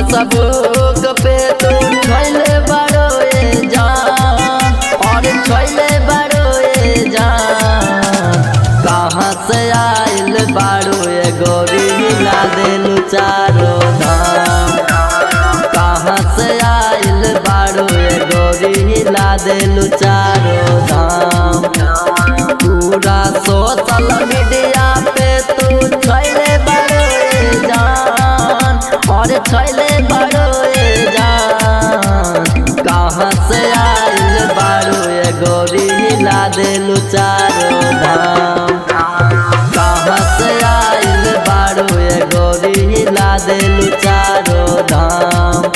Facebook पे तू छोइले बड़ो ए जान और छोइले बड़ो ए जान। कहाँ से आइल बाड़ो ए गोरी हिला देलू चारो धाम। कहाँ से आइल बाड़ो ए गोरी हिला देलू चारो धाम। पूरा सोशल मीडिया पे तू छोइले बड़ो ए जान और छोइले बड़ो ए जान। कहाँ से आइल बाड़ो ए गोरी हिला देलू चारो धाम। कहाँ से आइल बाड़ो ए गोरी हिला देलू चारो धाम।